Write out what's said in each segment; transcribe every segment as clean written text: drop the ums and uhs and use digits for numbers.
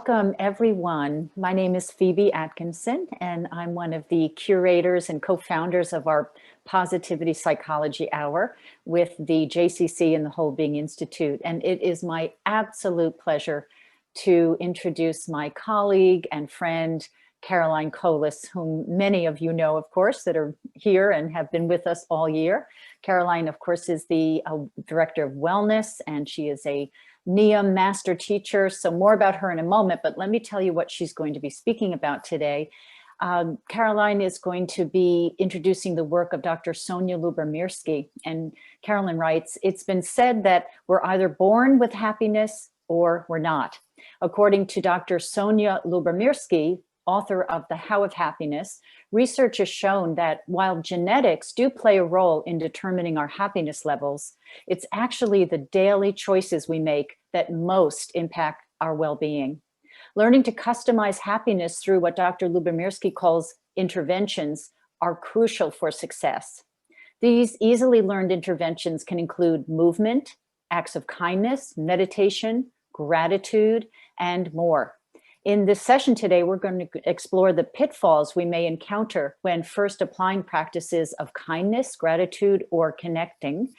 Welcome, everyone. My name is Phoebe Atkinson, and I'm one of the curators and co-founders of our Positivity Psychology Hour with the JCC and the Whole Being Institute. And it is my absolute pleasure to introduce my colleague and friend, Caroline Kohles, whom many of you know, of course, that are here and have been with us all year. Caroline, of course, is the Director of Wellness, and she is a NIA master teacher. So more about her in a moment, but let me tell you what she's going to be speaking about today. Caroline is going to be introducing the work of Dr. Sonia Lyubomirsky. And Caroline writes, "It's been said that we're either born with happiness or we're not. According to Dr. Sonia Lyubomirsky, author of The How of Happiness, research has shown that while genetics do play a role in determining our happiness levels, it's actually the daily choices we make that most impact our well-being. Learning to customize happiness through what Dr. Lyubomirsky calls interventions are crucial for success. These easily learned interventions can include movement, acts of kindness, meditation, gratitude, and more. In this session today, we're going to explore the pitfalls we may encounter when first applying practices of kindness, gratitude, or connecting,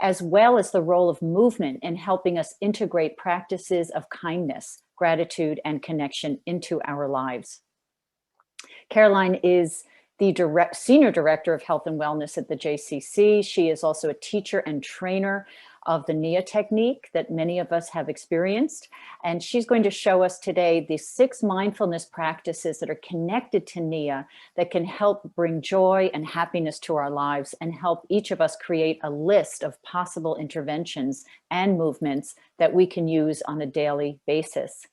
as well as the role of movement in helping us integrate practices of kindness, gratitude, and connection into our lives." Caroline is the Senior Director of Health and Wellness at the JCC. She is also a teacher and trainer of the NIA technique that many of us have experienced. And she's going to show us today the 6 mindfulness practices that are connected to NIA that can help bring joy and happiness to our lives and help each of us create a list of possible interventions and movements that we can use on a daily basis.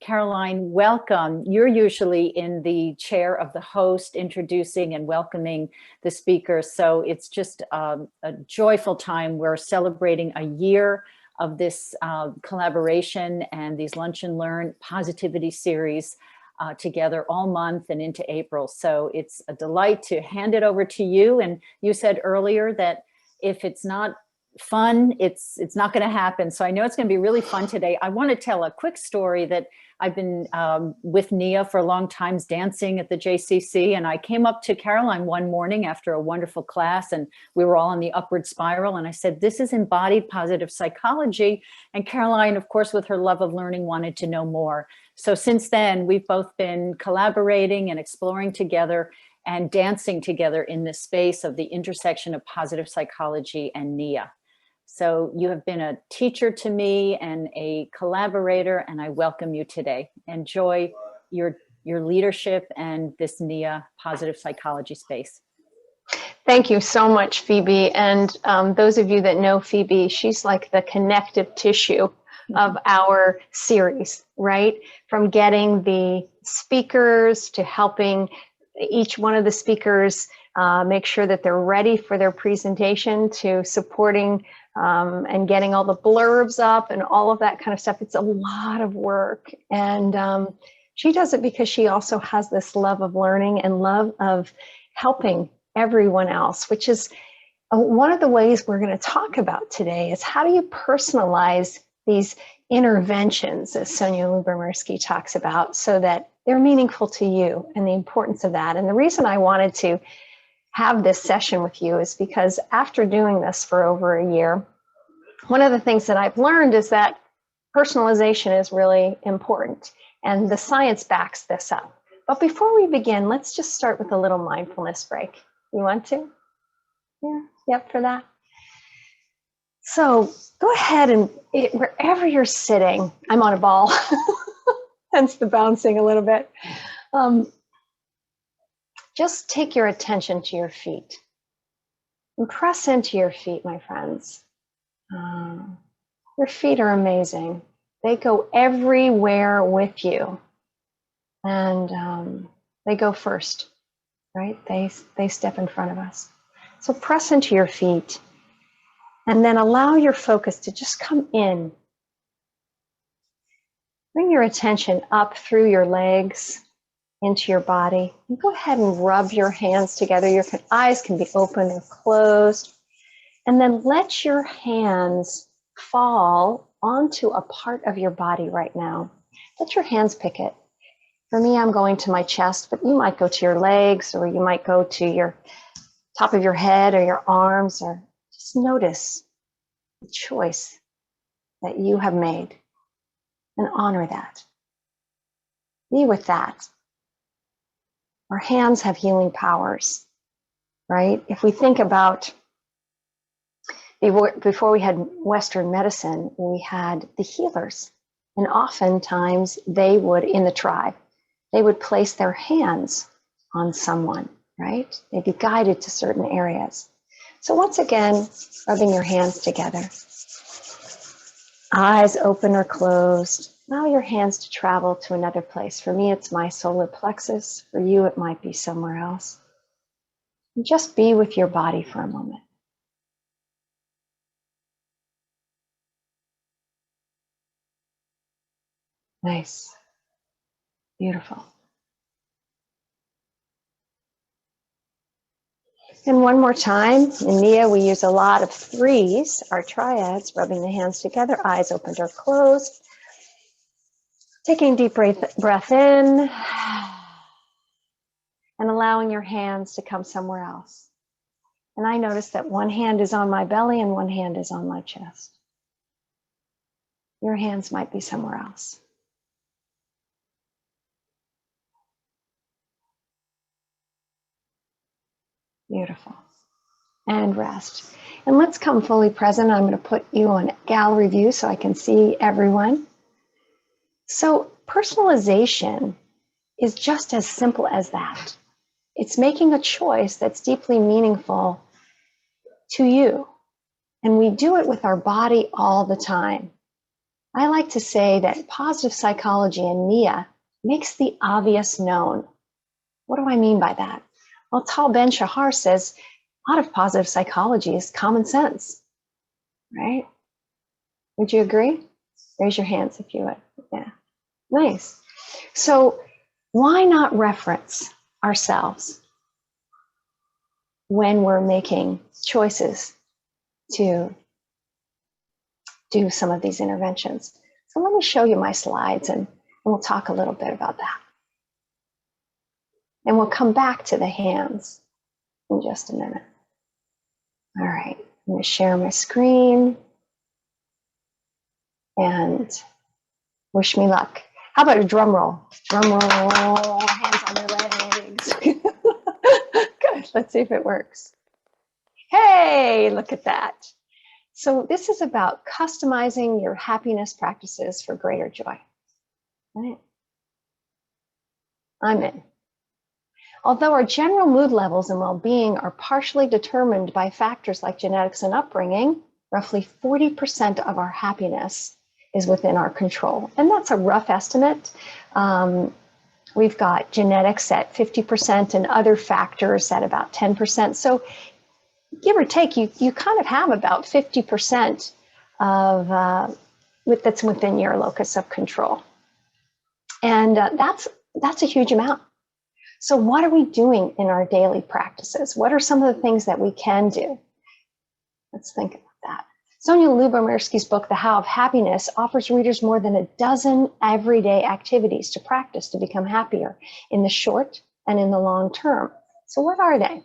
Caroline, welcome. You're usually in the chair of the host, introducing and welcoming the speakers. So it's just a joyful time. We're celebrating a year of this collaboration and these Lunch and Learn Positivity series together all month and into April. So it's a delight to hand it over to you. And you said earlier that if it's not fun, it's not going to happen. So I know it's going to be really fun today. I want to tell a quick story that I've been with NIA for a long time, dancing at the JCC, and I came up to Caroline one morning after a wonderful class, and we were all on the upward spiral, and I said, "This is embodied positive psychology." And Caroline, of course, with her love of learning, wanted to know more. So since then, we've both been collaborating and exploring together and dancing together in this space of the intersection of positive psychology and NIA. So you have been a teacher to me and a collaborator, and I welcome you today. Enjoy your leadership and this NIA positive psychology space. Thank you so much, Phoebe. And those of you that know Phoebe, she's like the connective tissue of our series, right? From getting the speakers to helping each one of the speakers make sure that they're ready for their presentation, to supporting and getting all the blurbs up and all of that kind of stuff. It's a lot of work. And she does it because she also has this love of learning and love of helping everyone else, which is one of the ways we're going to talk about today is how do you personalize these interventions, as Sonia Lyubomirsky talks about, so that they're meaningful to you and the importance of that. And the reason I wanted to have this session with you is because after doing this for over a year, one of the things that I've learned is that personalization is really important, and the science backs this up. But before we begin, let's just start with a little mindfulness break. You want to? Yeah, yep, for that. So go ahead and wherever you're sitting, I'm on a ball, hence the bouncing a little bit. Just take your attention to your feet and press into your feet, my friends. Your feet are amazing. They go everywhere with you, and they go first, right? They step in front of us. So press into your feet and then allow your focus to just come in. Bring your attention up through your legs into your body. And go ahead and rub your hands together. Your eyes can be open or closed. And then let your hands fall onto a part of your body right now. let your hands pick it. For me, I'm going to my chest, but you might go to your legs, or you might go to your top of your head or your arms, or just notice the choice that you have made and honor that. Be with that. Our hands have healing powers, right? If we think about before we had Western medicine, we had the healers. And oftentimes they would, in the tribe, they would place their hands on someone, right? They'd be guided to certain areas. So once again, rubbing your hands together. Eyes open or closed. Allow your hands to travel to another place. For me, it's my solar plexus. For you, it might be somewhere else. And just be with your body for a moment. Nice. Beautiful. And one more time, in Nia, we use a lot of threes, our triads, rubbing the hands together, eyes opened or closed. Taking a deep breath in and allowing your hands to come somewhere else. And I notice that one hand is on my belly and one hand is on my chest. Your hands might be somewhere else. Beautiful. And rest. And let's come fully present. I'm going to put you on gallery view so I can see everyone. So personalization is just as simple as that. It's making a choice that's deeply meaningful to you. And we do it with our body all the time. I like to say that positive psychology and Nia makes the obvious known. What do I mean by that? Well, Tal Ben-Shahar says a lot of positive psychology is common sense, right? Would you agree? Raise your hands if you would. Yeah, nice. So why not reference ourselves when we're making choices to do some of these interventions? So let me show you my slides and we'll talk a little bit about that. And we'll come back to the hands in just a minute. All right, I'm going to share my screen and wish me luck. How about a drum roll? Drum roll, hands on your legs. Good, let's see if it works. Hey, look at that. So this is about customizing your happiness practices for greater joy. Right? I'm in. Although our general mood levels and well-being are partially determined by factors like genetics and upbringing, roughly 40% of our happiness is within our control. And that's a rough estimate. We've got genetics at 50% and other factors at about 10%. So give or take, you kind of have about 50% of that's within your locus of control. And that's a huge amount. So what are we doing in our daily practices? What are some of the things that we can do? Let's think about that. Sonia Lyubomirsky's book, The How of Happiness, offers readers more than a dozen everyday activities to practice to become happier in the short and in the long term. So what are they?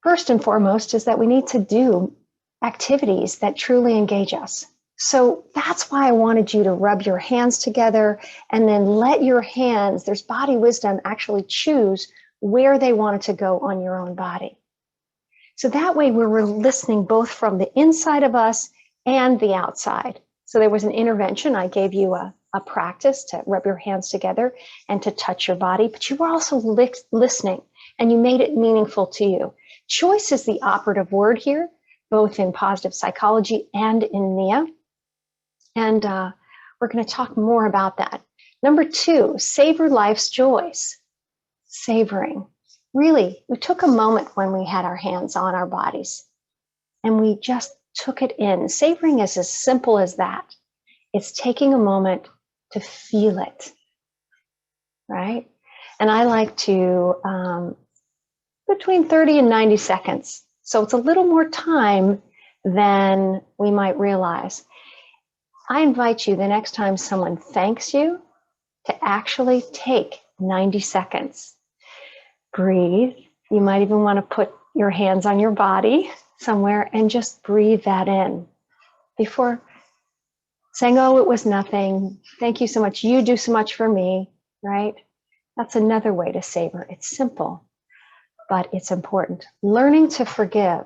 First and foremost is that we need to do activities that truly engage us. So that's why I wanted you to rub your hands together and then let your hands, there's body wisdom, actually choose where they want it to go on your own body. So that way we're listening both from the inside of us and the outside. So there was an intervention. I gave you a practice to rub your hands together and to touch your body, but you were also listening and you made it meaningful to you. Choice is the operative word here, both in positive psychology and in Nia. And we're going to talk more about that. Number 2, savor life's joys. Savoring. Really, we took a moment when we had our hands on our bodies and we just took it in. Savoring is as simple as that. It's taking a moment to feel it, right? And I like to, between 30 and 90 seconds. So it's a little more time than we might realize. I invite you the next time someone thanks you to actually take 90 seconds. Breathe. You might even want to put your hands on your body somewhere and just breathe that in before saying, oh, it was nothing. Thank you so much. You do so much for me, right? That's another way to savor. It's simple, but it's important. Learning to forgive.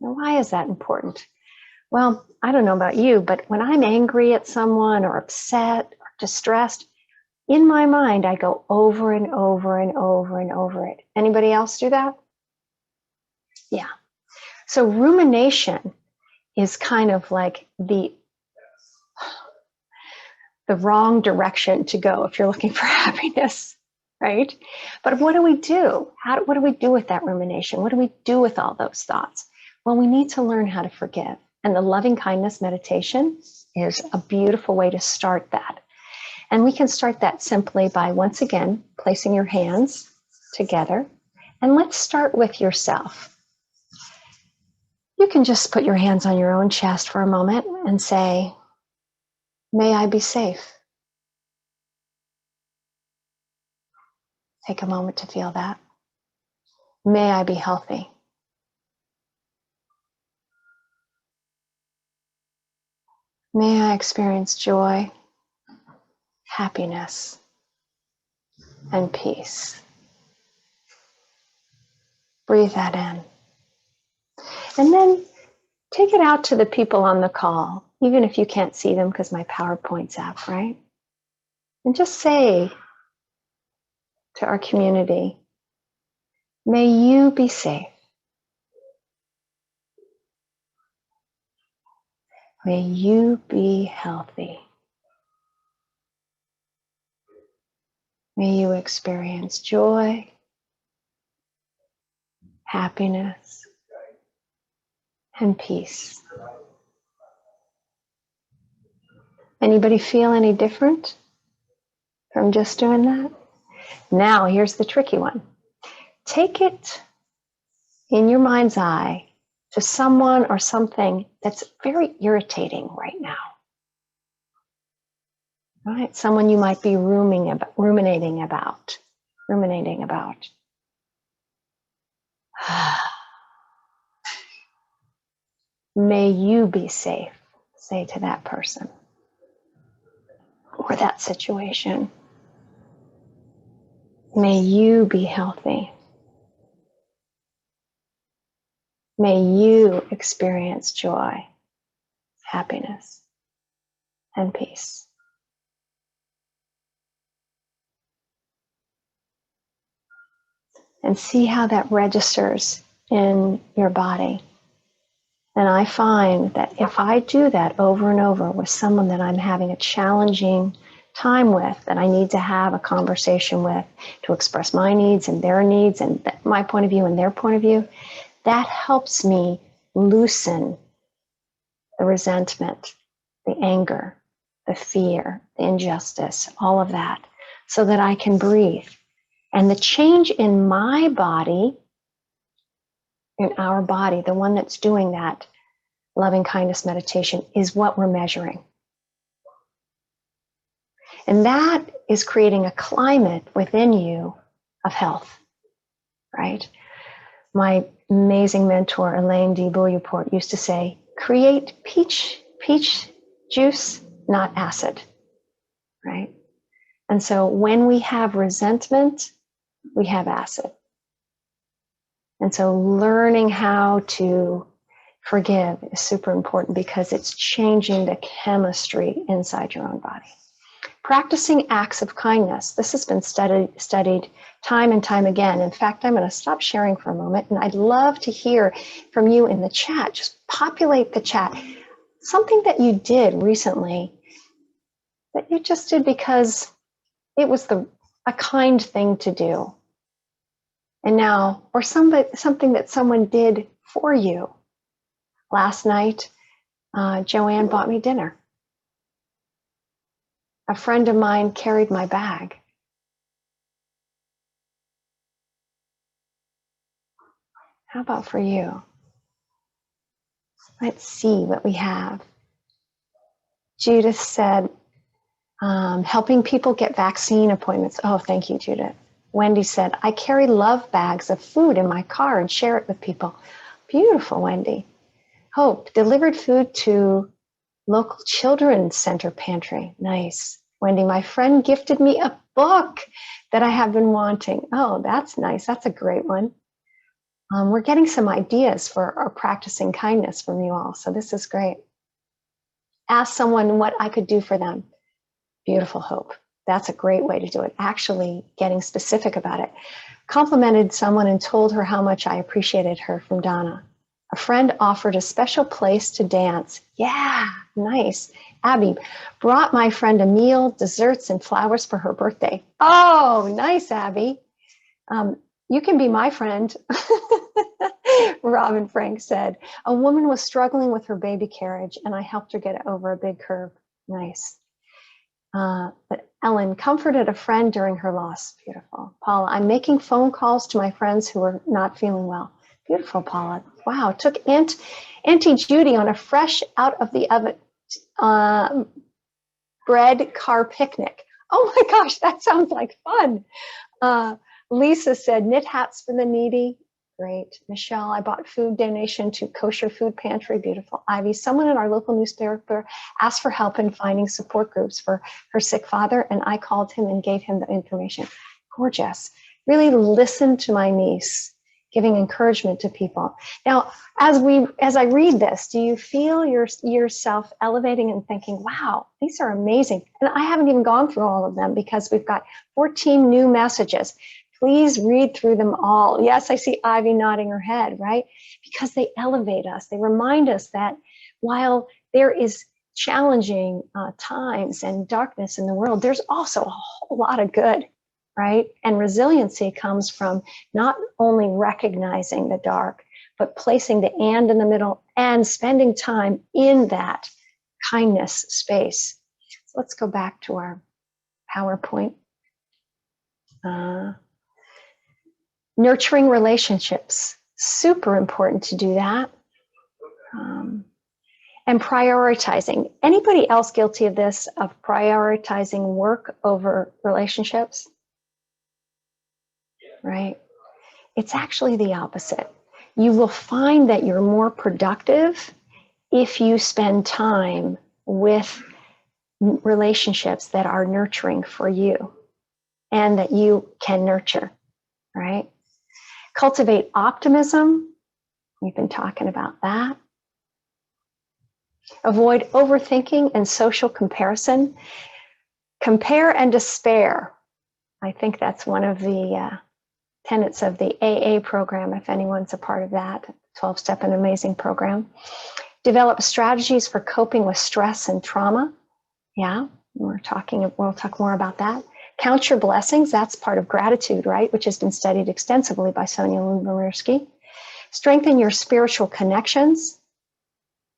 Now, why is that important? Well, I don't know about you, but when I'm angry at someone or upset or distressed, in my mind, I go over and over and over and over it. Anybody else do that? Yeah. So rumination is kind of like the wrong direction to go if you're looking for happiness, right? But what do we do? What do we do with that rumination? What do we do with all those thoughts? Well, we need to learn how to forgive. And the loving kindness meditation is a beautiful way to start that. And we can start that simply by, once again, placing your hands together. And let's start with yourself. You can just put your hands on your own chest for a moment and say, may I be safe. Take a moment to feel that. May I be healthy. May I experience joy, happiness, and peace. Breathe that in. And then take it out to the people on the call, even if you can't see them because my PowerPoint's up, right? And just say to our community, may you be safe. May you be healthy. May you experience joy, happiness, and peace. Anybody feel any different from just doing that? Now, here's the tricky one. Take it in your mind's eye to someone or something that's very irritating right now. Right? Someone you might be ruminating about. May you be safe, say to that person or that situation. May you be healthy. May you experience joy, happiness, and peace. And see how that registers in your body. And I find that if I do that over and over with someone that I'm having a challenging time with, that I need to have a conversation with to express my needs and their needs and my point of view and their point of view, that helps me loosen the resentment, the anger, the fear, the injustice, all of that, so that I can breathe. And the change in my body, in our body, the one that's doing that loving kindness meditation, is what we're measuring. And that is creating a climate within you of health, right? My amazing mentor, Elaine D. Bouilleport, used to say, create peach juice, not acid, right? And so when we have resentment, we have acid. And so learning how to forgive is super important because it's changing the chemistry inside your own body. Practicing acts of kindness. This has been studied time and time again. In fact, I'm going to stop sharing for a moment, and I'd love to hear from you in the chat. Just populate the chat. Something that you did recently that you just did because it was a kind thing to do. And now, or something that someone did for you. Last night, Joanne bought me dinner. A friend of mine carried my bag. How about for you? Let's see what we have. Judith said, helping people get vaccine appointments. Oh, thank you, Judith. Wendy said, I carry love bags of food in my car and share it with people. Beautiful, Wendy. Hope, delivered food to local children's center pantry. Nice. Wendy, my friend gifted me a book that I have been wanting. Oh, that's nice. That's a great one. We're getting some ideas for our practicing kindness from you all. So this is great. Ask someone what I could do for them. Beautiful, Hope. That's a great way to do it. Actually getting specific about it. Complimented someone and told her how much I appreciated her, from Donna. A friend offered a special place to dance. Yeah, nice. Abby, brought my friend a meal, desserts, and flowers for her birthday. Oh, nice, Abby. You can be my friend. Robin Frank said, a woman was struggling with her baby carriage and I helped her get it over a big curve. Nice. But Ellen comforted a friend during her loss. Beautiful. Paula, I'm making phone calls to my friends who are not feeling well. Beautiful, Paula. Wow. Took Auntie Judy on a fresh out of the oven bread car picnic. Oh my gosh, that sounds like fun. Lisa said, knit hats for the needy. Great. Michelle, I bought food donation to Kosher Food Pantry. Beautiful. Ivy, someone in our local newspaper asked for help in finding support groups for her sick father, and I called him and gave him the information. Gorgeous. Really listen to my niece, giving encouragement to people. Now, as I read this, do you feel yourself elevating and thinking, wow, these are amazing? And I haven't even gone through all of them because we've got 14 new messages. Please read through them all. Yes, I see Ivy nodding her head, right? Because they elevate us. They remind us that while there is challenging times and darkness in the world, there's also a whole lot of good, right? And resiliency comes from not only recognizing the dark, but placing the and in the middle and spending time in that kindness space. So let's go back to our PowerPoint. Nurturing relationships, super important to do that. And prioritizing. Anybody else guilty of this, of prioritizing work over relationships? Right? It's actually the opposite. You will find that you're more productive if you spend time with relationships that are nurturing for you and that you can nurture, right? Cultivate optimism. We've been talking about that. Avoid overthinking and social comparison. Compare and despair. I think that's one of the tenets of the AA program, if anyone's a part of that, 12-step and amazing program. Develop strategies for coping with stress and trauma. Yeah, we'll talk more about that. Count your blessings. That's part of gratitude, right? Which has been studied extensively by Sonia Lubomirsky. Strengthen your spiritual connections.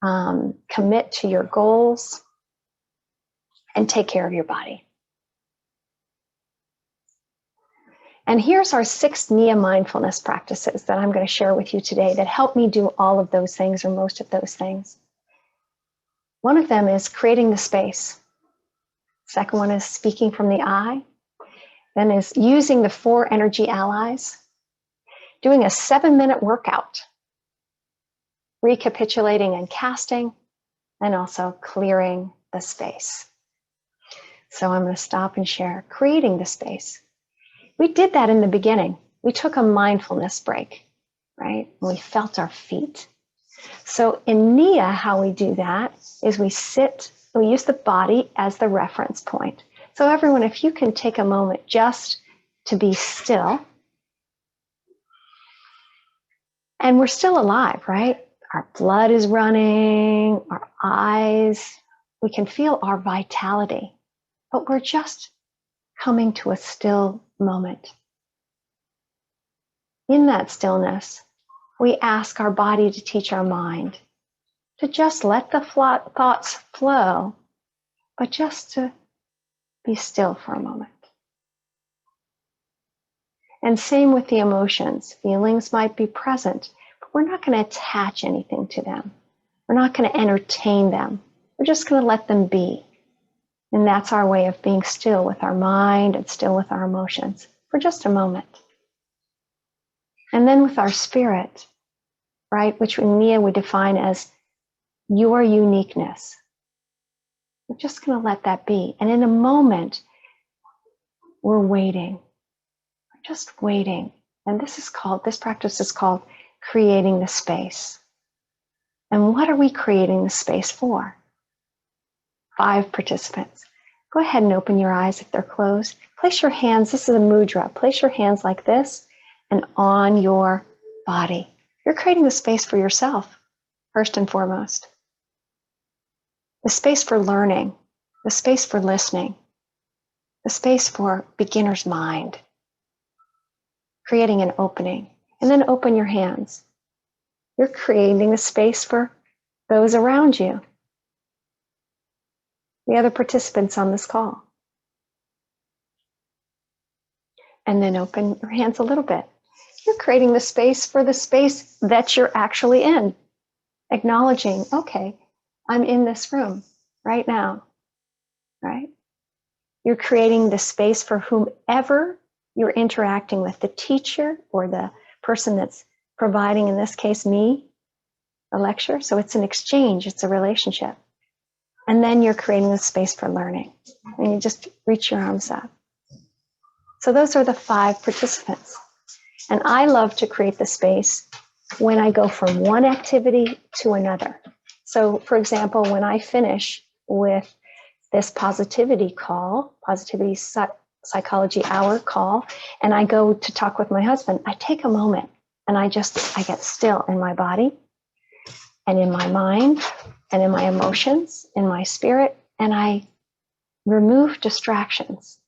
Commit to your goals. And take care of your body. And here's our 6 NIA mindfulness practices that I'm going to share with you today that help me do all of those things or most of those things. One of them is creating the space. Second one is speaking from the I. Then is using the 4 energy allies. Doing a 7-minute workout. Recapitulating and casting. And also clearing the space. So I'm going to stop and share creating the space. We did that in the beginning. We took a mindfulness break, right? We felt our feet. So in NIA, how we do that is we use the body as the reference point. So everyone, if you can take a moment just to be still. And we're still alive, right? Our blood is running, our eyes, we can feel our vitality, but we're just coming to a still moment. In that stillness, we ask our body to teach our mind to just let the thoughts flow, but just to be still for a moment. And same with the emotions. Feelings might be present, but we're not going to attach anything to them. We're not going to entertain them. We're just going to let them be. And that's our way of being still with our mind and still with our emotions for just a moment. And then with our spirit, right, which in Nia we define as your uniqueness. We're just going to let that be. And in a moment, we're waiting. We're just waiting. And this practice is called creating the space. And what are we creating the space for? 5 participants. Go ahead and open your eyes if they're closed. Place your hands, this is a mudra. Place your hands like this and on your body. You're creating the space for yourself, first and foremost. The space for learning, the space for listening, the space for beginner's mind. Creating an opening. And then open your hands. You're creating a space for those around you, the other participants on this call. And then open your hands a little bit. You're creating the space for the space that you're actually in. Acknowledging, okay, I'm in this room right now, right? You're creating the space for whomever you're interacting with, the teacher or the person that's providing, in this case, me, the lecture. So it's an exchange, it's a relationship. And then you're creating the space for learning. And you just reach your arms up. So those are the 5 participants. And I love to create the space when I go from one activity to another. So for example, when I finish with this positivity call, positivity psychology hour call, and I go to talk with my husband, I take a moment and I get still in my body and in my mind and in my emotions, in my spirit, and I remove distractions.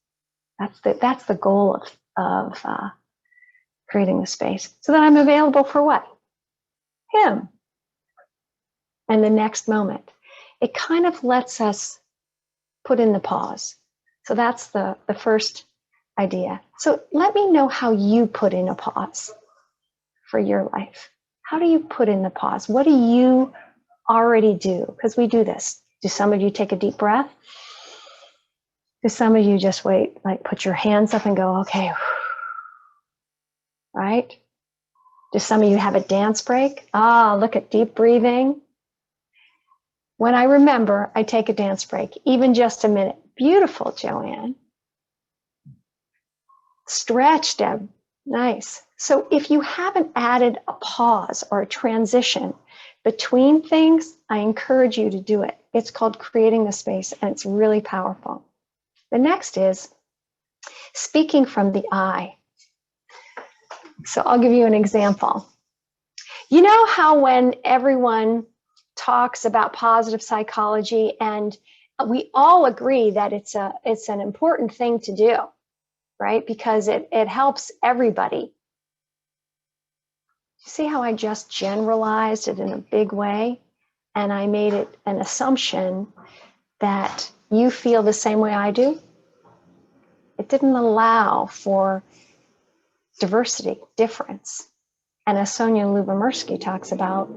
That's the goal of creating the space. So that I'm available for what? Him. And the next moment. It kind of lets us put in the pause. So that's the first idea. So let me know how you put in a pause for your life. How do you put in the pause? What do you already do? Because we do this. Do some of you take a deep breath? Do some of you just wait, like put your hands up and go, okay, right? Do some of you have a dance break? Look at deep breathing. When I remember, I take a dance break, even just a minute. Beautiful, Joanne. Stretch, Deb. Nice. So if you haven't added a pause or a transition between things, I encourage you to do it. It's called creating the space, and it's really powerful. The next is speaking from the I. So I'll give you an example. You know how when everyone talks about positive psychology and we all agree that it's an important thing to do, right? Because it helps everybody. See how I just generalized it in a big way? And I made it an assumption that you feel the same way I do? It didn't allow for diversity, difference. And as Sonia Lyubomirsky talks about,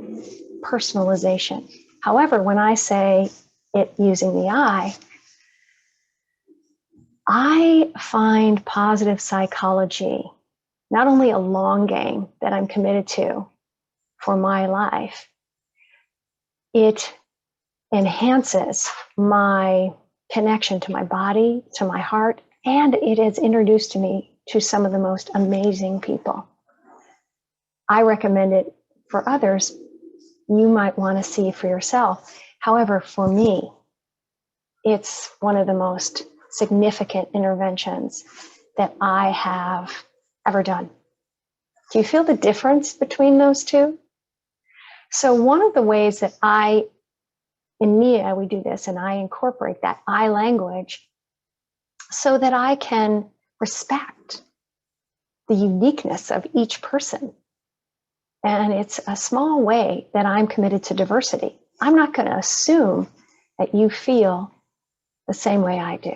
personalization. However, when I say it using the I find positive psychology not only a long game that I'm committed to for my life, it enhances my connection to my body, to my heart, and it has introduced me to some of the most amazing people. I recommend it for others. You might want to see for yourself. However, for me, it's one of the most significant interventions that I have ever done. Do you feel the difference between those two? So one of the ways that in Nia, we do this, and I incorporate that I language so that I can respect the uniqueness of each person. And it's a small way that I'm committed to diversity. I'm not going to assume that you feel the same way I do.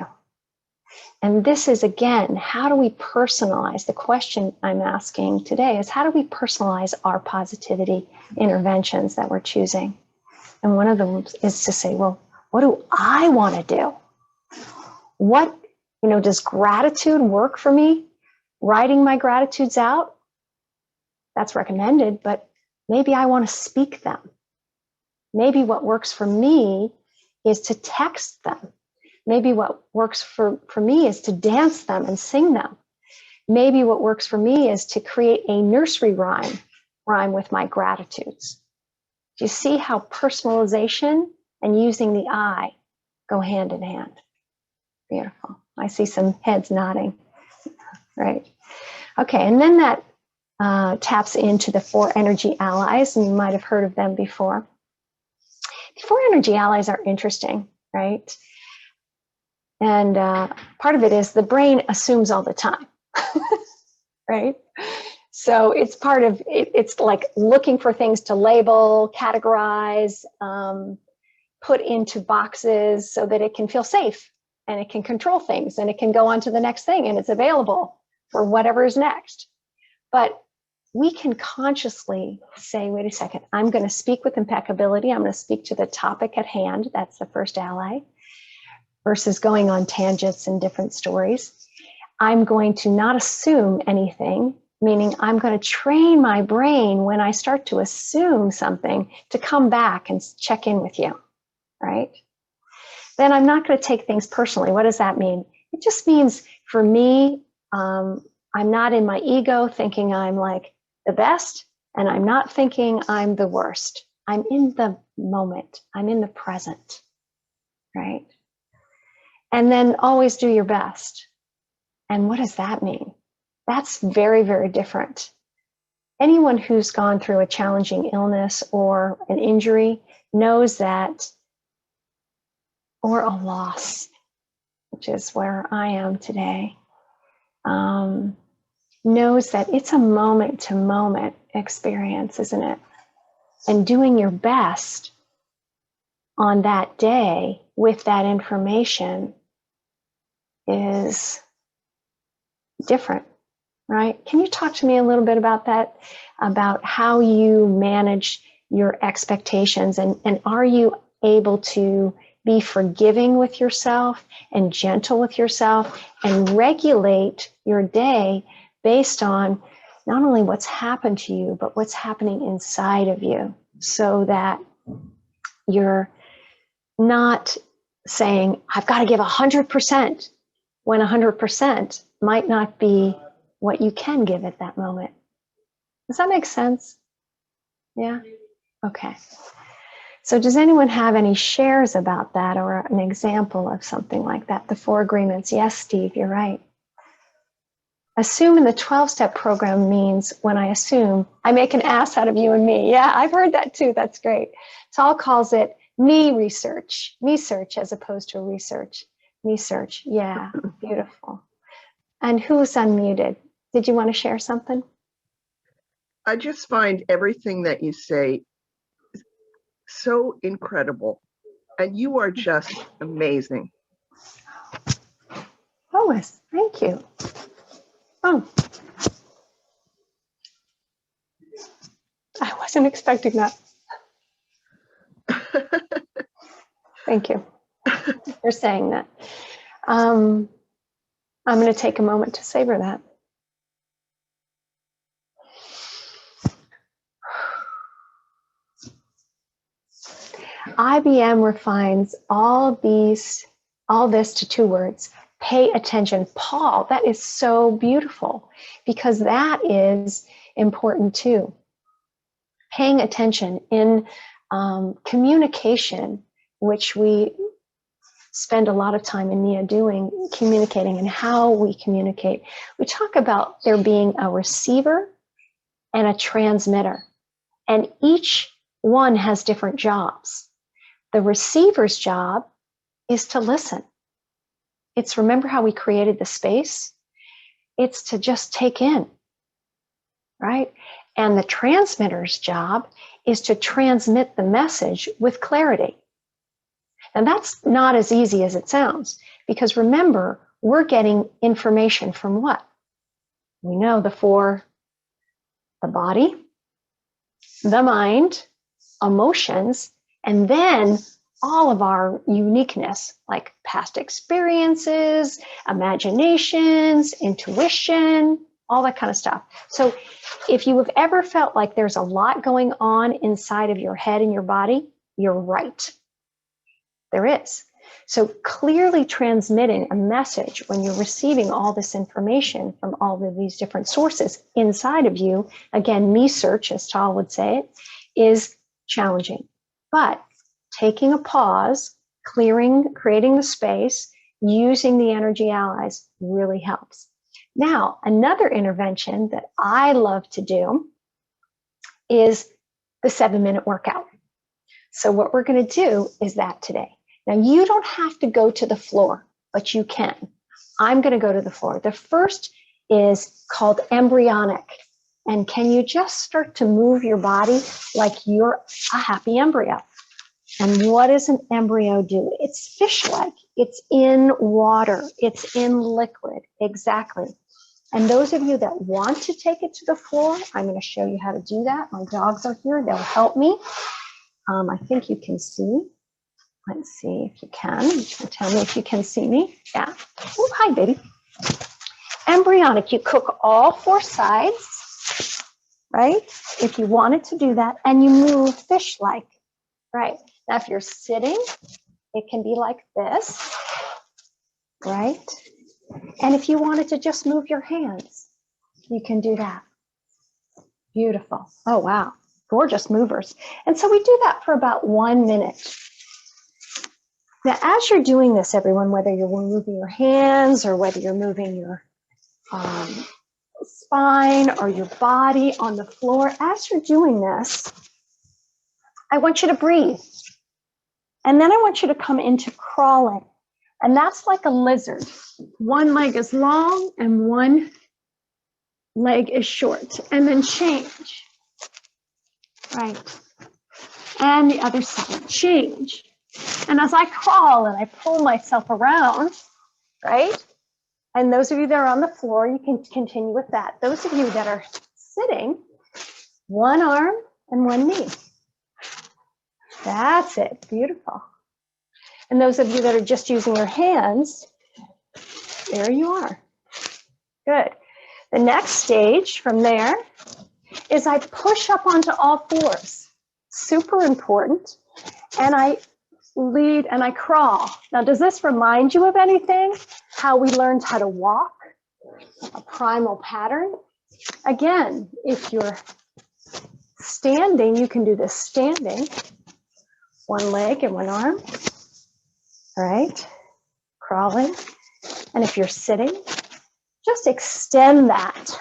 And this is, again, how do we personalize? The question I'm asking today is, how do we personalize our positivity interventions that we're choosing? And one of them is to say, well, What do I want to do? What, does gratitude work for me? Writing my gratitudes out, that's recommended, but maybe I want to speak them. Maybe what works for me is to text them. Maybe what works for me is to dance them and sing them. Maybe what works for me is to create a nursery rhyme with my gratitudes. Do you see how personalization and using the I go hand in hand? Beautiful. I see some heads nodding. Right. Okay, and then that taps into the 4 energy allies, and you might have heard of them before. The 4 energy allies are interesting, right? And part of it is the brain assumes all the time, right? So it's part of it, it's like looking for things to label, categorize, put into boxes so that it can feel safe and it can control things and it can go on to the next thing and it's available for whatever is next. But we can consciously say, wait a second, I'm going to speak with impeccability. I'm going to speak to the topic at hand. That's the first ally, versus going on tangents and different stories. I'm going to not assume anything, meaning I'm going to train my brain when I start to assume something to come back and check in with you, right? Then I'm not going to take things personally. What does that mean? It just means for me, I'm not in my ego thinking I'm like the best, and I'm not thinking I'm the worst. I'm in the moment. I'm in the present, right? And then always do your best. And what does that mean? That's very, very different. Anyone who's gone through a challenging illness or an injury knows that, or a loss, which is where I am today, knows that it's a moment-to-moment experience, isn't it? And doing your best on that day with that information is different, right? Can you talk to me a little bit about that, about how you manage your expectations, and are you able to be forgiving with yourself and gentle with yourself and regulate your day based on not only what's happened to you, but what's happening inside of you, so that you're not saying, I've got to give 100%, when 100% might not be what you can give at that moment. Does that make sense? Yeah? Okay. So does anyone have any shares about that, or an example of something like that? The 4 agreements. Yes, Steve, you're right. Assume in the 12-step program means when I assume, I make an ass out of you and me. Yeah, I've heard that too. That's great. Saul calls it me research as opposed to research. Me search. Yeah, beautiful. And who's unmuted? Did you want to share something? I just find everything that you say so incredible. And you are just amazing. Kohles, thank you. Oh, I wasn't expecting that. Thank you for saying that. I'm going to take a moment to savor that. IBM refines all this to 2 words: pay attention. Paul, that is so beautiful, because that is important too. Paying attention in communication, which we spend a lot of time in NIA doing, communicating and how we communicate. We talk about there being a receiver and a transmitter, and each one has different jobs. The receiver's job is to listen. It's, remember how we created the space? It's to just take in, right? And the transmitter's job is to transmit the message with clarity. And that's not as easy as it sounds, because remember, we're getting information from what? We know the 4: the body, the mind, emotions, and then all of our uniqueness, like past experiences, imaginations, intuition, all that kind of stuff. So if you have ever felt like there's a lot going on inside of your head and your body, you're right. There is. So clearly transmitting a message when you're receiving all this information from all of these different sources inside of you, again, me search, as Tal would say it, is challenging. But taking a pause, creating the space, using the energy allies really helps. Now, another intervention that I love to do is the 7-minute workout. So what we're going to do is that today. Now, you don't have to go to the floor, but you can. I'm going to go to the floor. The first is called embryonic. And can you just start to move your body like you're a happy embryo? And what does an embryo do? It's fish-like. It's in water. It's in liquid. Exactly. And those of you that want to take it to the floor, I'm going to show you how to do that. My dogs are here. They'll help me. I think you can see. Let's see if you can. You can tell me if you can see me. Yeah. Oh, hi, baby. Embryonic. You cook all 4 sides, right? If you wanted to do that, and you move fish-like, right? Now, if you're sitting, it can be like this, right? And if you wanted to just move your hands, you can do that. Beautiful. Oh, wow. Gorgeous movers. And so we do that for about 1 minute. Now, as you're doing this, everyone, whether you're moving your hands or whether you're moving your spine or your body on the floor, as you're doing this, I want you to breathe. And then I want you to come into crawling. And that's like a lizard. 1 leg is long and 1 leg is short. And then change. Right. And the other side, change. And as I crawl and I pull myself around, right? And those of you that are on the floor, you can continue with that. Those of you that are sitting, 1 arm and 1 knee. That's it. Beautiful. And those of you that are just using your hands, there you are. Good. The next stage from there is I push up onto all 4s. Super important. And I lead and I crawl. Now, does this remind you of anything? How we learned how to walk? A primal pattern? Again, if you're standing, you can do this standing. 1 leg and 1 arm. All right. Crawling. And if you're sitting, just extend that.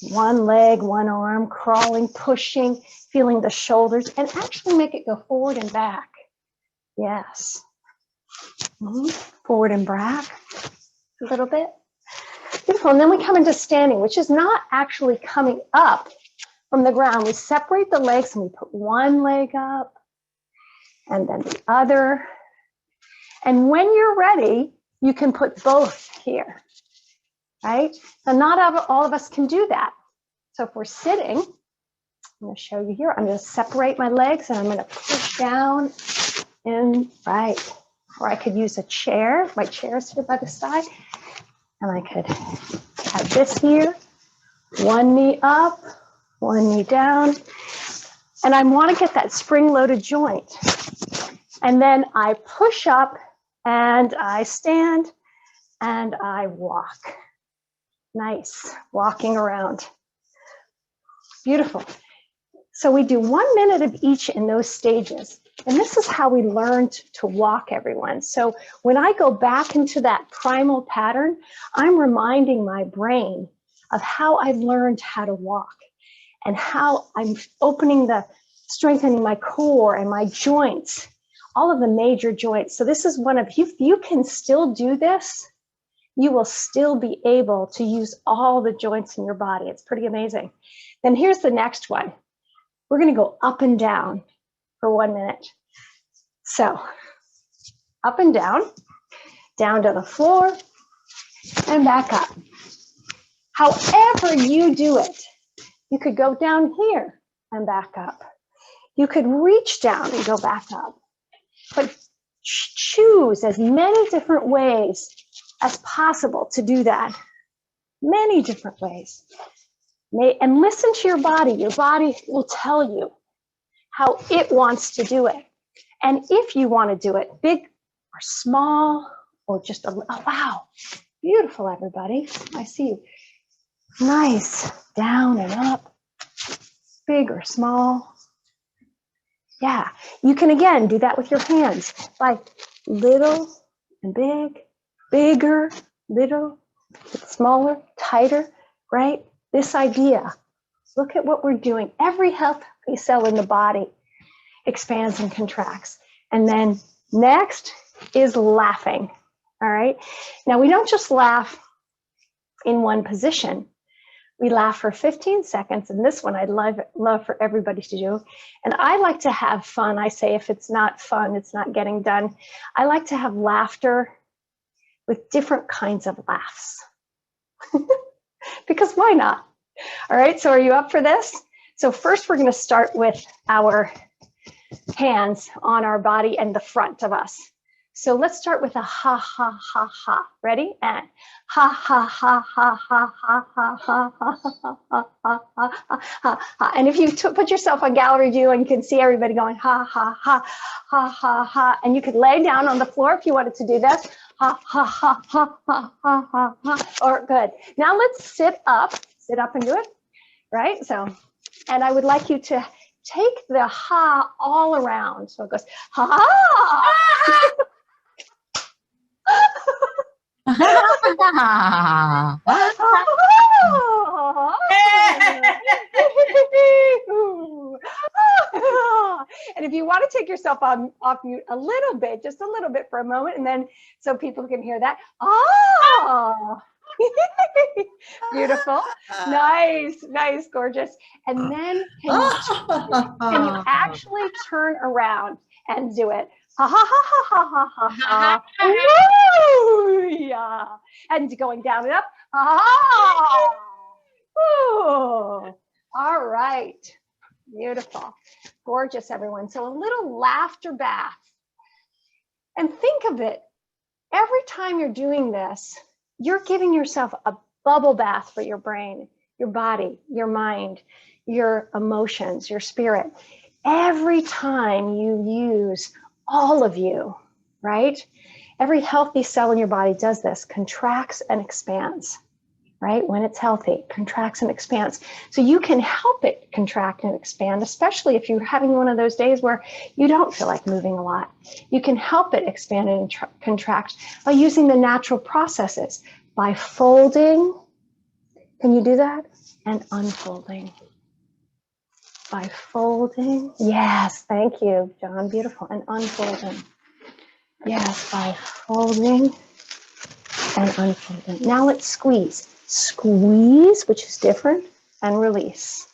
1 leg, 1 arm, crawling, pushing, feeling the shoulders, and actually make it go forward and back. Yes. Forward and back a little bit. Beautiful. And then we come into standing, which is not actually coming up from the ground. We separate the legs and we put 1 leg up and then the other. And when you're ready, you can put both here, right? Now, not all of us can do that. So if we're sitting, I'm going to show you here. I'm going to separate my legs and I'm going to push down in, right. Or I could use a chair. My chair is here by the side. And I could have this here. 1 knee up, 1 knee down. And I want to get that spring-loaded joint. And then I push up and I stand and I walk. Nice, walking around. Beautiful. So we do 1 minute of each in those stages. And this is how we learned to walk, everyone. So when I go back into that primal pattern, I'm reminding my brain of how I learned how to walk and how I'm strengthening my core and my joints, all of the major joints. So this is one of, if you can still do this, you will still be able to use all the joints in your body. It's pretty amazing. Then here's the next one. We're going to go up and down for 1 minute. So up and down to the floor and back up. However you do it, you could go down here and back up. You could reach down and go back up. choose as many different ways as possible to do that. Many different ways. And listen to your body. Your body will tell you how it wants to do it. And if you want to do it big or small or just a, oh, wow, beautiful, everybody. I see you. Nice, down and up, big or small. Yeah, you can again do that with your hands, like little and big, bigger, little, smaller, tighter, right? This idea, look at what we're doing. Every healthy cell in the body expands and contracts. And then next is laughing, all right? Now, we don't just laugh in one position. We laugh for 15 seconds, and this one I'd love for everybody to do. And I like to have fun. I say if it's not fun, it's not getting done. I like to have laughter with different kinds of laughs. Because why not? All right, so are you up for this? So first we're going to start with our hands on our body and the front of us. So let's start with a ha, ha, ha, ha. Ready? And ha, ha, ha, ha, ha, ha, ha, ha, ha, ha, ha, ha, ha, ha. And if you put yourself on gallery view and you can see everybody going ha, ha, ha, ha, ha, ha. And you could lay down on the floor if you wanted to do this. Ha, ha, ha, ha, ha, ha, ha, ha. Or good. Now let's sit up and do it, right? So, and I would like you to take the ha all around. So it goes ha, ha. And if you want to take yourself off mute a little bit, just a little bit for a moment, and then so people can hear that. Oh, beautiful, nice, nice, gorgeous. And then can you actually turn around and do it? Ha ha ha ha ha ha ha. Yeah. And going down and up. Ah. Ooh. All right. Beautiful. Gorgeous, everyone. So a little laughter bath. And think of it. Every time you're doing this, you're giving yourself a bubble bath for your brain, your body, your mind, your emotions, your spirit. Every time you use all of you, right? Every healthy cell in your body does this, contracts and expands, right? When it's healthy, contracts and expands. So you can help it contract and expand, especially if you're having one of those days where you don't feel like moving a lot. You can help it expand and contract by using the natural processes, by folding. Can you do that? And unfolding. By folding. Yes, thank you, John. Beautiful. And unfolding. Yes, by folding and unfolding. Now let's squeeze. Squeeze, which is different, and release.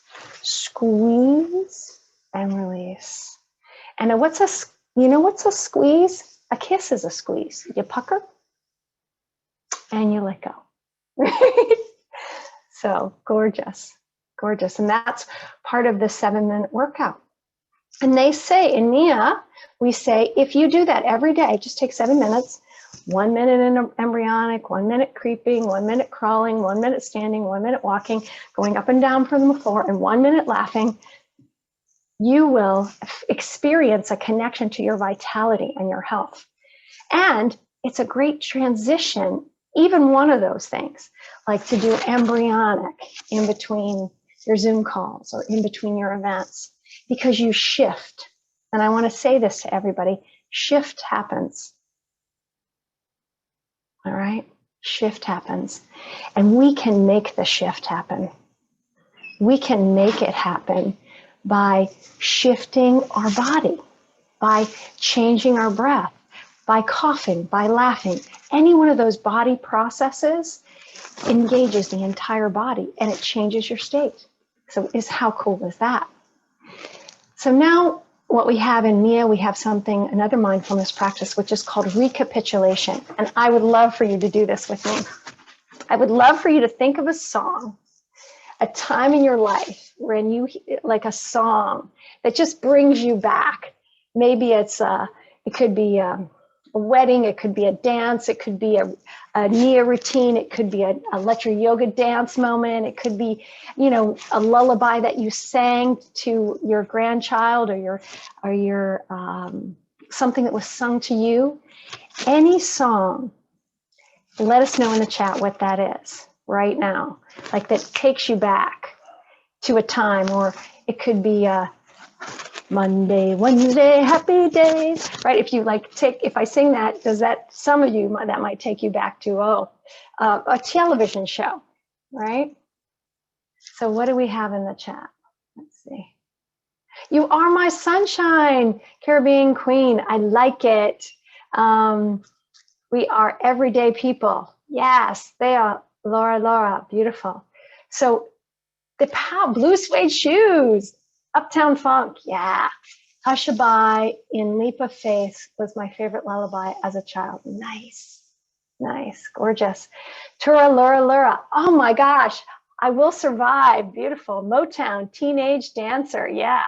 Squeeze and release. And what's a squeeze? A kiss is a squeeze. You pucker and you let go. Right? So gorgeous. Gorgeous. And that's part of the 7-minute workout. And they say in Nia, we say, if you do that every day, just take 7 minutes, 1 minute in embryonic, 1 minute creeping, 1 minute crawling, 1 minute standing, 1 minute walking, going up and down from the floor, and 1 minute laughing, you will experience a connection to your vitality and your health. And it's a great transition, even one of those things, like to do embryonic in between your Zoom calls or in between your events, because you shift. And I want to say this to everybody, shift happens. All right, shift happens. And we can make the shift happen. We can make it happen by shifting our body, by changing our breath, by coughing, by laughing. Any one of those body processes engages the entire body and it changes your state. So how cool is that? So now what we have in Nia, we have another mindfulness practice, which is called recapitulation. And I would love for you to do this with me. I would love for you to think of a song, a time in your life when you, like a song that just brings you back. Maybe it could be a wedding, it could be a dance, it could be a Nia routine, it could be a let your yoga dance moment, it could be, you know, a lullaby that you sang to your grandchild or your something that was sung to you. Any song, let us know in the chat what that is right now, like that takes you back to a time, or it could be Monday, Wednesday, happy days, right? If you like if I sing that, does that, some of you, that might take you back to, a television show, right? So what do we have in the chat? Let's see. You are my sunshine, Caribbean Queen. I like it. We are everyday people. Yes, they are. Laura, beautiful. So the blue suede shoes, Uptown Funk, yeah. Hushabye in Leap of Faith was my favorite lullaby as a child. Nice, gorgeous. Tura Lura, oh my gosh, I Will Survive, beautiful. Motown, Teenage Dancer, yeah.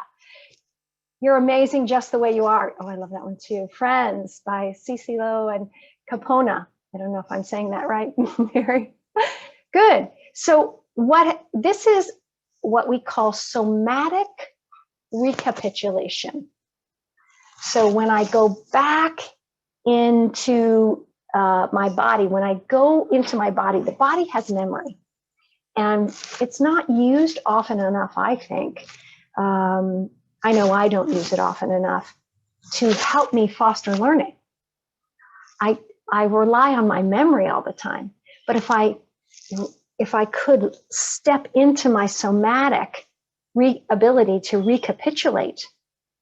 You're amazing just the way you are. Oh, I love that one too. Friends by Cece Lowe and Capona. I don't know if I'm saying that right, Mary. Good. So this is what we call somatic recapitulation. So when I go back into my body, when I go into my body, the body has memory. And it's not used often enough, I think. I know I don't use it often enough to help me foster learning. I rely on my memory all the time. But if I could step into my somatic ability to recapitulate,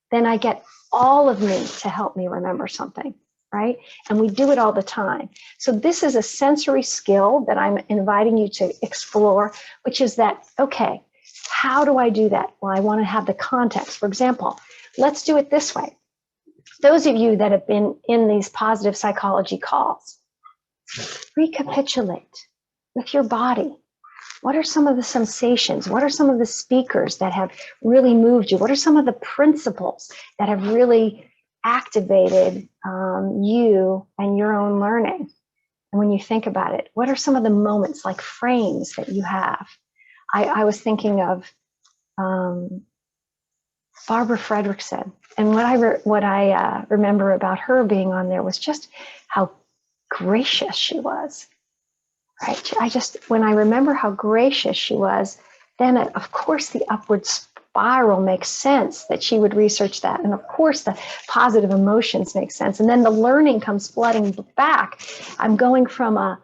then I get all of me to help me remember something, right? And we do it all the time. So this is a sensory skill that I'm inviting you to explore, which is that, okay, how do I do that? Well, I want to have the context. For example, let's do it this way. Those of you that have been in these positive psychology calls, recapitulate with your body. What are some of the sensations? What are some of the speakers that have really moved you? What are some of the principles that have really activated you and your own learning? And when you think about it, what are some of the moments, like frames, that you have? I was thinking of Barbara Fredrickson, and what I remember about her being on there was just how gracious she was. Right? When I remember how gracious she was, then of course the upward spiral makes sense that she would research that. And of course the positive emotions make sense. And then the learning comes flooding back. I'm going from a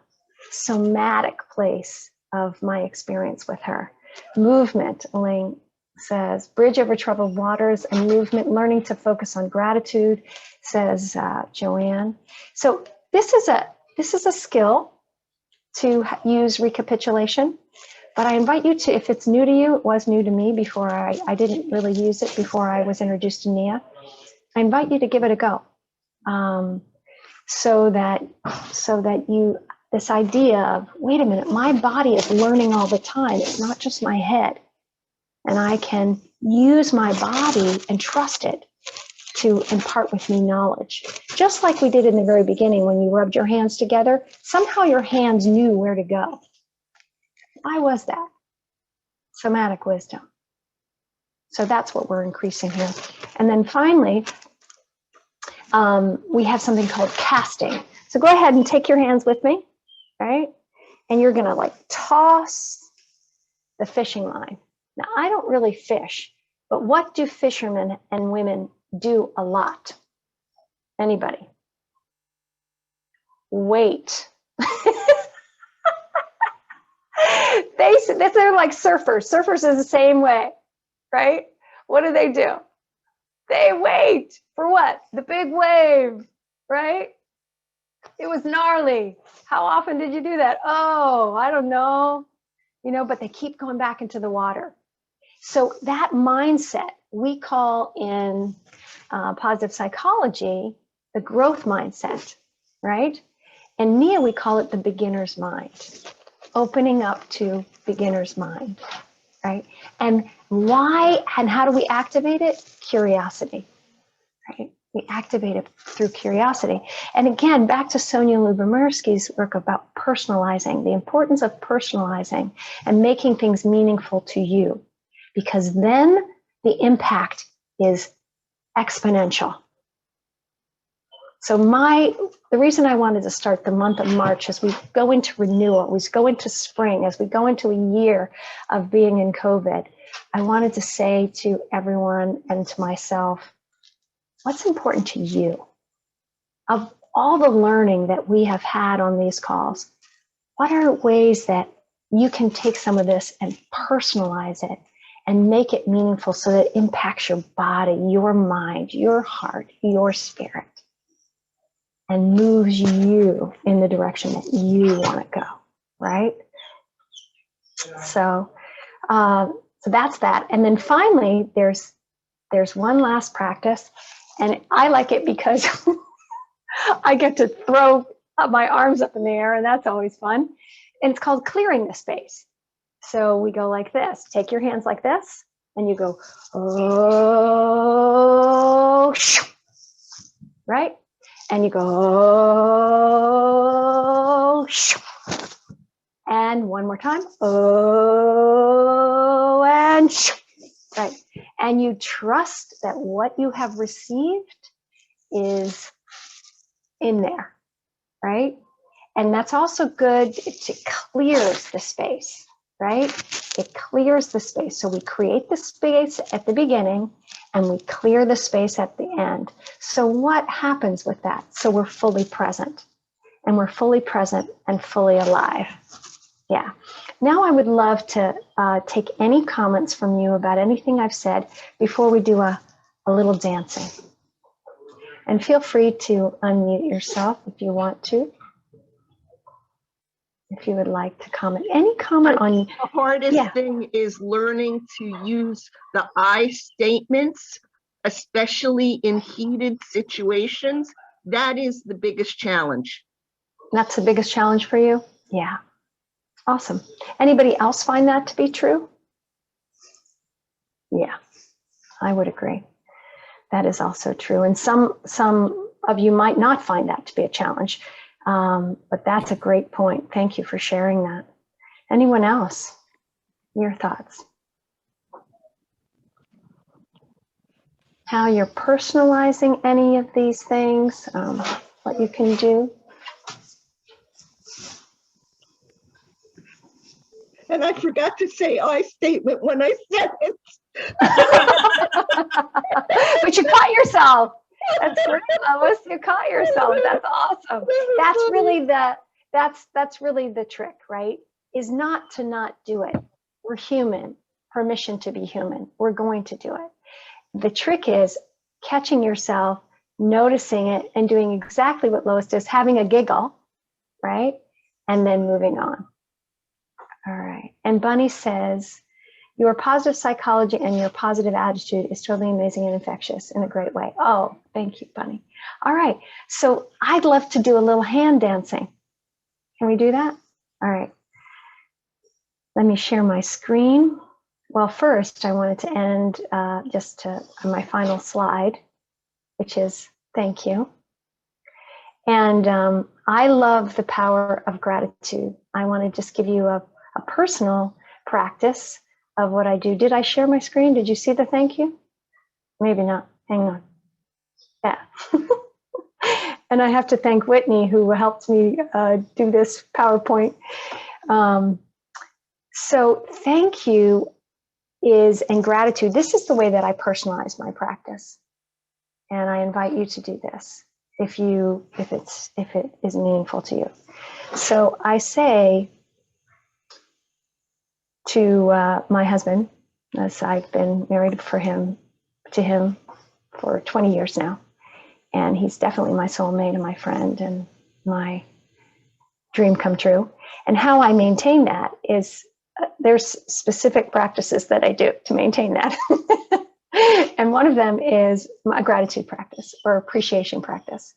somatic place of my experience with her. Movement, Elaine says, bridge over troubled waters and movement, learning to focus on gratitude, says Joanne. So this is a skill to use recapitulation, but I invite you to, if it's new to you, it was new to me before I didn't really use it before I was introduced to Nia. I invite you to give it a go, so that you, this idea of, wait a minute, my body is learning all the time. It's not just my head, and I can use my body and trust it to impart with me knowledge. Just like we did in the very beginning when you rubbed your hands together, somehow your hands knew where to go. Why was that? Somatic wisdom. So that's what we're increasing here. And then finally, we have something called casting. So go ahead and take your hands with me, right? And you're gonna like toss the fishing line. Now, I don't really fish, but what do fishermen and women do a lot? Anybody? Wait. They're like surfers. Surfers is the same way, right? What do? They wait for what? The big wave, right? It was gnarly. How often did you do that? Oh, I don't know. But they keep going back into the water. So that mindset we call in positive psychology the growth mindset, right? And Nia, we call it the beginner's mind, opening up to beginner's mind, right? And why and how do we activate it? Curiosity, right? We activate it through curiosity. And again, back to Sonia Lyubomirsky's work about personalizing, the importance of personalizing and making things meaningful to you, because then the impact is exponential. So the reason I wanted to start the month of March as we go into renewal, we go into spring, as we go into a year of being in COVID, I wanted to say to everyone and to myself, what's important to you? Of all the learning that we have had on these calls, what are ways that you can take some of this and personalize it and make it meaningful so that it impacts your body, your mind, your heart, your spirit, and moves you in the direction that you want to go, right? So that's that. And then finally, there's one last practice, and I like it because I get to throw my arms up in the air, and that's always fun. And it's called clearing the space. So we go like this. Take your hands like this, and you go, oh, right? And you go, oh, and one more time, oh, and right. And you trust that what you have received is in there, right? And that's also good. It clears the space, right? It clears the space. So we create the space at the beginning and we clear the space at the end. So what happens with that? So we're fully present, and we're fully present and fully alive. Yeah. Now I would love to take any comments from you about anything I've said before we do a little dancing. And feel free to unmute yourself if you want to. If you would like to comment. Any comment on... The hardest thing is learning to use the I statements, especially in heated situations. That is the biggest challenge. That's the biggest challenge for you? Yeah. Awesome. Anybody else find that to be true? Yeah, I would agree. That is also true. And some of you might not find that to be a challenge, but that's a great point. Thank you for sharing that. Anyone else? Your thoughts? How you're personalizing any of these things, what you can do? And I forgot to say I statement when I said it. But you caught yourself. That's great, Lois. You caught yourself. That's awesome. That's really the trick, right? Is not to not do it. We're human. Permission to be human. We're going to do it. The trick is catching yourself, noticing it, and doing exactly what Lois does, having a giggle, right? And then moving on. All right. And Bunny says, your positive psychology and your positive attitude is totally amazing and infectious in a great way. Oh, thank you, Bunny. All right. So I'd love to do a little hand dancing. Can we do that? All right. Let me share my screen. Well, first, I wanted to end on my final slide, which is thank you. And I love the power of gratitude. I want to just give you a personal practice of what I do. Did I share my screen? Did you see the thank you? Maybe not. Hang on. Yeah. And I have to thank Whitney, who helped me do this PowerPoint. So thank you and gratitude. This is the way that I personalize my practice. And I invite you to do this if it is meaningful to you. So I say to my husband, as I've been married to him for 20 years now, and he's definitely my soulmate and my friend and my dream come true. And how I maintain that is there's specific practices that I do to maintain that. And one of them is my gratitude practice or appreciation practice.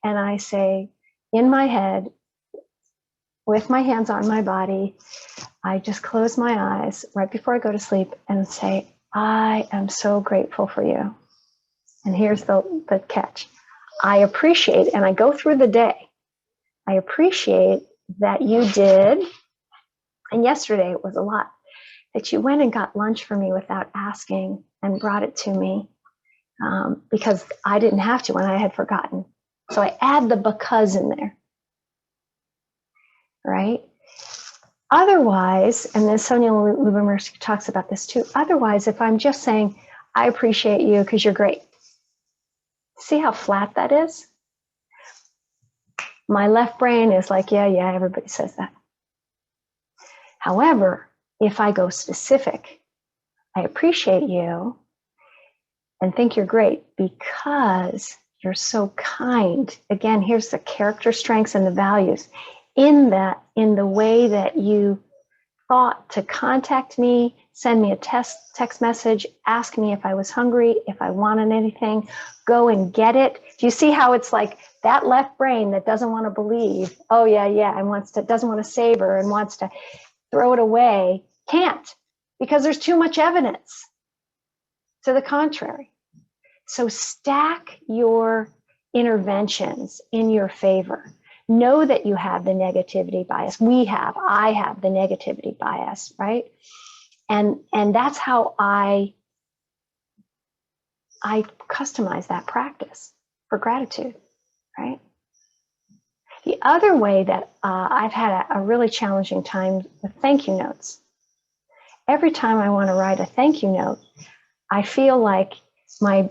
And I say in my head, with my hands on my body, I just close my eyes right before I go to sleep and say, I am so grateful for you. And here's the catch. I appreciate, and I go through the day, I appreciate that you did, and yesterday it was a lot, that you went and got lunch for me without asking and brought it to me because I didn't have to and I had forgotten. So I add the because in there, right? Otherwise, and then Sonia Lubomirsky talks about this too, otherwise, if I'm just saying, I appreciate you because you're great. See how flat that is? My left brain is like, yeah, everybody says that. However, if I go specific, I appreciate you and think you're great because you're so kind. Again, here's the character strengths and the values. In the way that you thought to contact me, send me a text message, ask me if I was hungry, if I wanted anything, go and get it. Do you see how it's like that left brain that doesn't want to believe, oh yeah, and doesn't want to savor and wants to throw it away, can't, because there's too much evidence to the contrary. So stack your interventions in your favor. Know that you have the negativity bias. I have the negativity bias, right? And that's how I customize that practice for gratitude, right? The other way that I've had a really challenging time with thank you notes. Every time I want to write a thank you note, I feel like my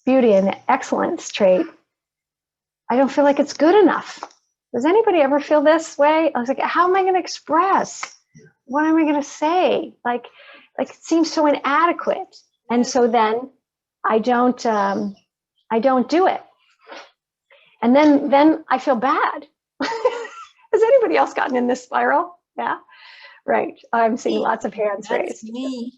beauty and excellence trait, I don't feel like it's good enough. Does anybody ever feel this way? I was like, how am I going to express? What am I going to say? Like it seems so inadequate. And so then I don't do it. And then I feel bad. Has anybody else gotten in this spiral? Yeah, right. I'm seeing lots of hands raised. Me.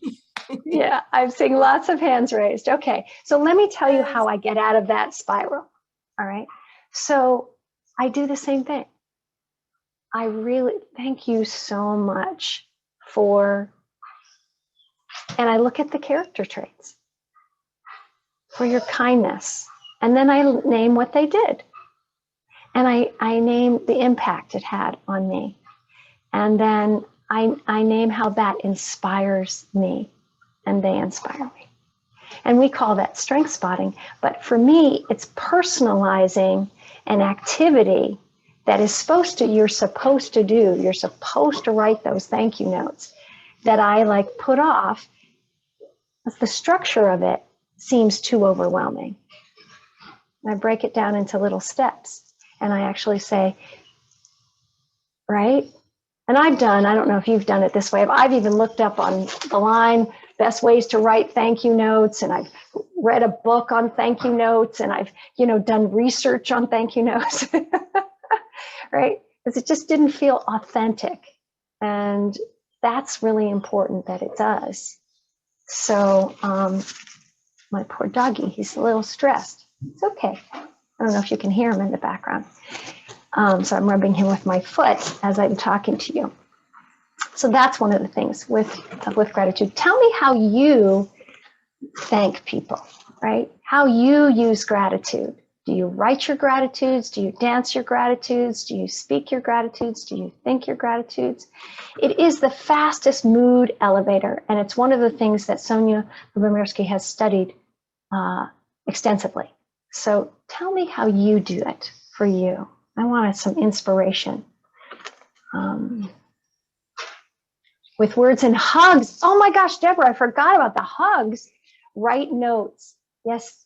Yeah, I'm seeing lots of hands raised. Okay, so let me tell you how I get out of that spiral. All right, so I do the same thing. I really thank you so much for, and I look at the character traits, for your kindness. And then I name what they did. And I name the impact it had on me. And then I name how that inspires me and they inspire me. And we call that strength spotting. But for me, it's personalizing an activity that you're supposed to do. You're supposed to write those thank you notes that I put off. But the structure of it seems too overwhelming. I break it down into little steps. And I actually say, right? And I don't know if you've done it this way, but I've even looked up on the line, best ways to write thank you notes. And I've read a book on thank you notes. And I've, done research on thank you notes, right? Because it just didn't feel authentic. And that's really important that it does. So my poor doggy, he's a little stressed. It's okay. I don't know if you can hear him in the background. So I'm rubbing him with my foot as I'm talking to you. So that's one of the things with gratitude. Tell me how you thank people, right? How you use gratitude. Do you write your gratitudes? Do you dance your gratitudes? Do you speak your gratitudes? Do you think your gratitudes? It is the fastest mood elevator. And it's one of the things that Sonia Lubomirsky has studied extensively. So tell me how you do it for you. I wanted some inspiration. With words and hugs. Oh my gosh, Deborah, I forgot about the hugs. Write notes. Yes.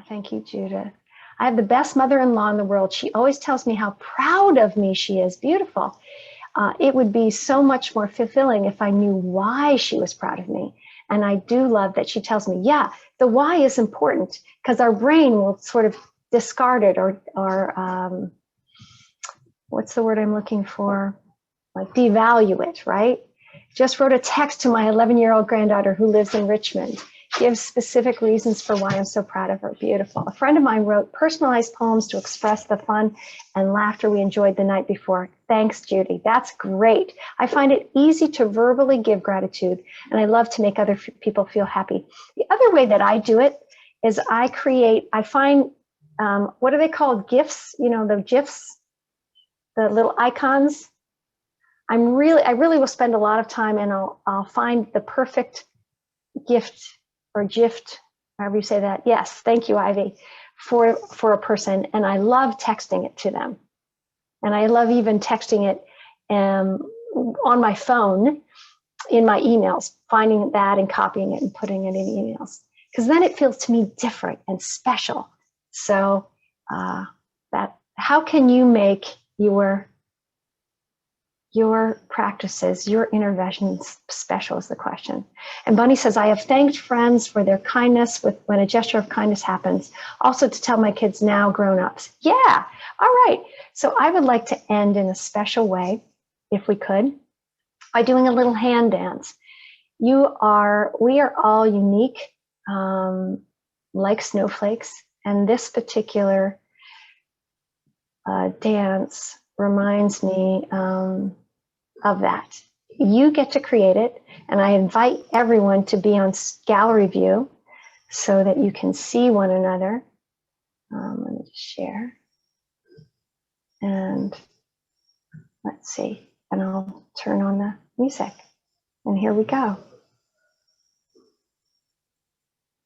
Thank you, Judith. I have the best mother-in-law in the world. She always tells me how proud of me she is. Beautiful. It would be so much more fulfilling if I knew why she was proud of me. And I do love that she tells me, yeah, the why is important because our brain will sort of discard it or what's the word I'm looking for? Like devalue it, right? Just wrote a text to my 11-year-old granddaughter who lives in Richmond. gives specific reasons for why I'm so proud of her. Beautiful. A friend of mine wrote personalized poems to express the fun and laughter we enjoyed the night before. Thanks, Judy. That's great. I find it easy to verbally give gratitude, and I love to make other people feel happy. The other way that I do it is I find, what are they called? GIFs, the GIFs, the little icons. I really will spend a lot of time, and I'll find the perfect gift or gift, however you say that. Yes, thank you, Ivy, for a person. And I love texting it to them. And I love even texting it on my phone in my emails, finding that and copying it and putting it in emails. Because then it feels to me different and special. So how can you make your practices, your interventions special is the question. And Bunny says, I have thanked friends for their kindness when a gesture of kindness happens. Also to tell my kids now grown-ups. Yeah, all right. So I would like to end in a special way, if we could, by doing a little hand dance. We are all unique, like snowflakes. And this particular dance reminds me of that. You get to create it, and I invite everyone to be on gallery view so that you can see one another. Let me just share. And let's see, and I'll turn on the music. And here we go.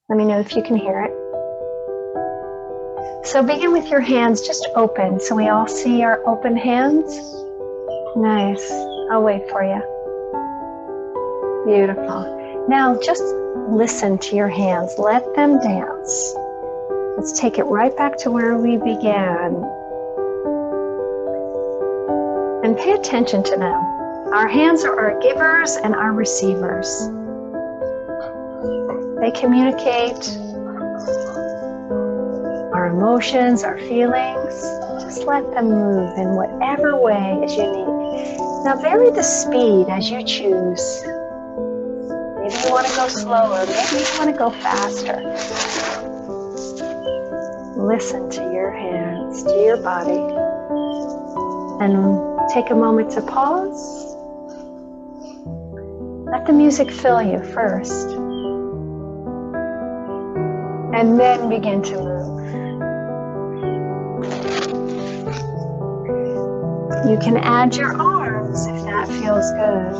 Let me know if you can hear it. So begin with your hands just open so we all see our open hands. Nice. I'll wait for you. Beautiful. Now just listen to your hands. Let them dance. Let's take it right back to where we began. And pay attention to them. Our hands are our givers and our receivers. They communicate our emotions, our feelings. Just let them move in whatever way is unique. Now vary the speed as you choose. Maybe you want to go slower, maybe you want to go faster. Listen to your hands, to your body, and take a moment to pause. Let the music fill you first, and then begin to move. You can add your arms if that feels good.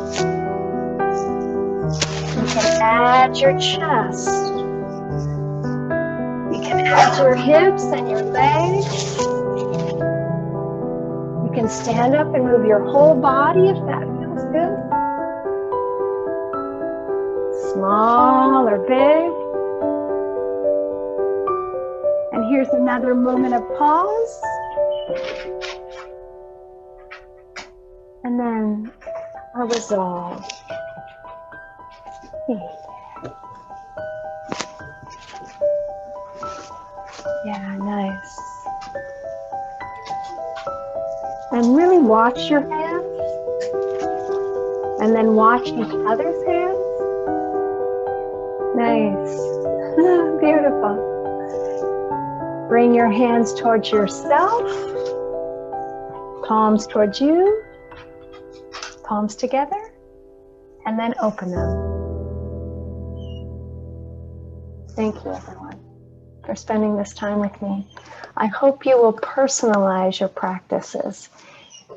You can add your chest. You can add your hips and your legs. You can stand up and move your whole body if that feels good. Small or big. And here's another moment of pause. And then a resolve. Yeah, nice. And really watch your hands. And then watch each other's hands. Nice. Beautiful. Bring your hands towards yourself. Palms towards you. Palms together, and then open them. Thank you, everyone, for spending this time with me. I hope you will personalize your practices.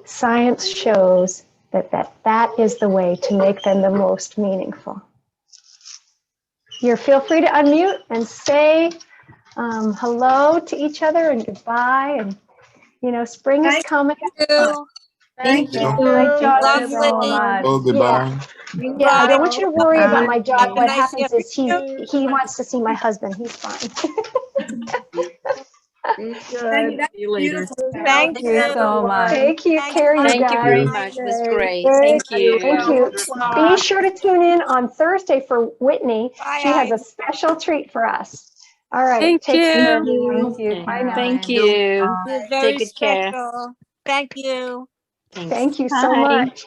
Science shows that is the way to make them the most meaningful. Feel free to unmute and say hello to each other and goodbye. And spring is coming. Thank you. My dog Lovely. so much. Oh, goodbye. Yeah, I don't want you to worry about my dog. What Nice happens is he wants to see my husband. He's fine. See you later. Thank you so much. Thank you, Carrie. Thank you very guys. much. It was great. Thank Thank you. Thank you. Be sure to tune in on Thursday for Whitney. Bye, She has Ivy. a special treat for us. All right. Thank Take care. you. Thank you, Bye now. Thank Caroline. you. You're very Take good care. special. Thank you. Thanks. Thank you so Bye. much.